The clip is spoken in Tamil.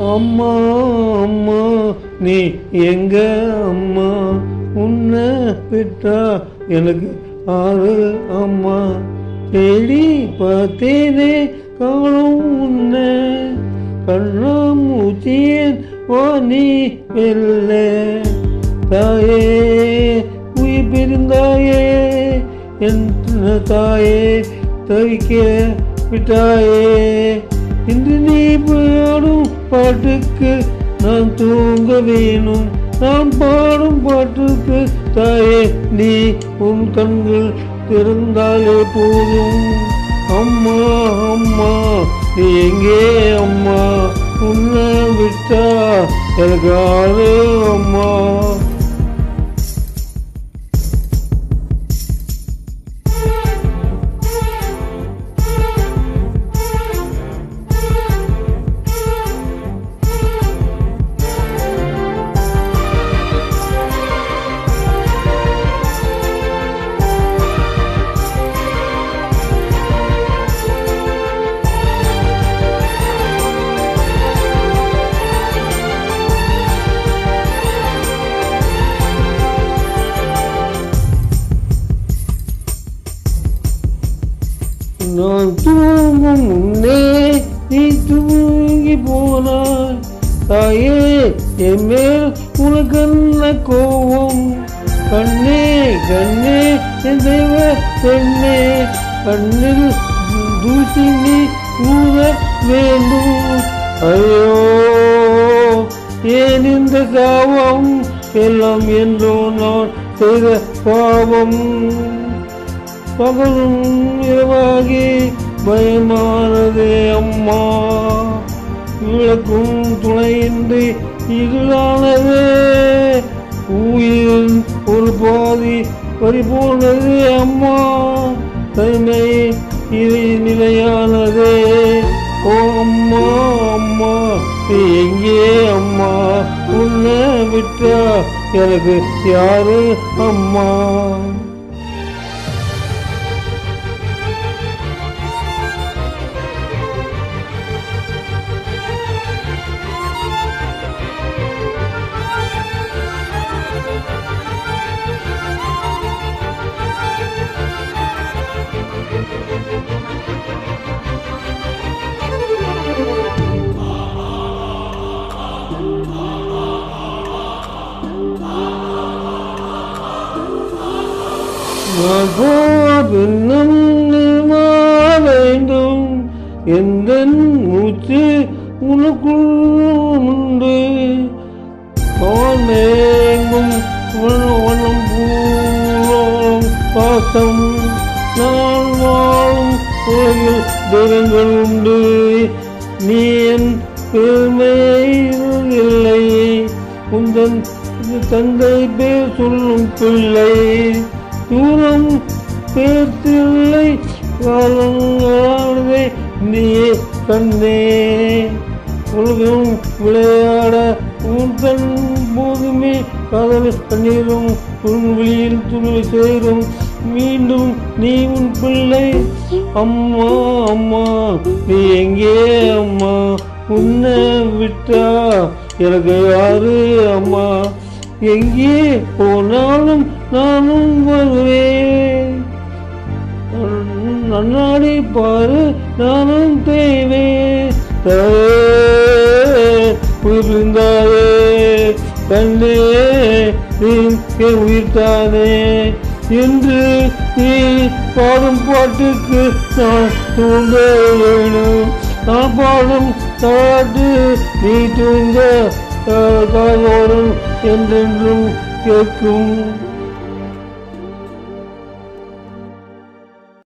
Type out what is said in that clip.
அம்மா அம்மா நீ எங்க அம்மா, உன்னை விட்டா எனக்கு ஆறு அம்மா, தேடி பார்த்தேனே காணும் உன்னை, கண்ணாமூச்சியன் வாணி வெல்ல, தாயே உயிர் பிரிந்தாயே என் தாயே தவிக்க விட்டாயே, இன்று நீ பாடும் பாட்டுக்கு நான் தூங்க வேணும், நான் பாடும் பாட்டுக்கு தாயே நீ உன் கண்கள் திறந்தாலே போதும். அம்மா அம்மா நீ எங்கே அம்மா, உன்னை விட்டா எனக்கு ஆறு அம்மா. நான் தூங்கும் முன்னே நீ தூங்கி போனாய், தாயே என் மேல் உனக்கு என்ன கோபம், கண்ணே கண்ணே என் தெய்வ பெண்ணே, கண்ணில் தூசி நீ ஊத வேண்டும். ஐயோ ஏன் இந்த சாபம் எல்லாம் என்றோ நான் செய்த பாவம், பகலும் இரவாகி பயமானதே அம்மா, விளக்கும் துணையின்றி இருளானதே, உயிர் ஒரு பாதி பறிபோனதே அம்மா, தனிமை இறை நிலையானதே. ஓ அம்மா அம்மா நீ எங்கே அம்மா, உன்னை விட்டா எனக்கு யாரு அம்மா. நான் போதும் வேண்டும் எந்த மூச்சு உனக்குள் உண்டு, எங்கும் வனம் பூரம் பாசம், நான் வாழும் உலகில் தெய்வங்கள் உண்டு, நீ என் பெருமையை இல்லை, உந்தன் தந்தை பேர் சொல்லும் பிள்ளை, தூரம் பேர்த்தில்லை காலங்களே நீயே கண்ணே, உலகம் விளையாட உன் கண் போதுமே காதல் கண்ணீரும் உன் வெளியில் துணி சேரும், மீண்டும் நீ உன் பிள்ளை. அம்மா அம்மா நீ எங்கே அம்மா, உன்னை விட்டா எனக்கு யாரு அம்மா, எங்கே போனாலும் நானும் வருவேன், நன்னாடி பாரு நானும் தேவேன், உயிர்ந்தாயே கண்ணே நீ உயிர்த்தானே, என்று நீ பாடும் பாட்டுக்கு நான் தூங்க வேணும், நான் பாடும் பாட்டு நீ தூங்க காதோறும் என்றென்றும் கேட்கும்.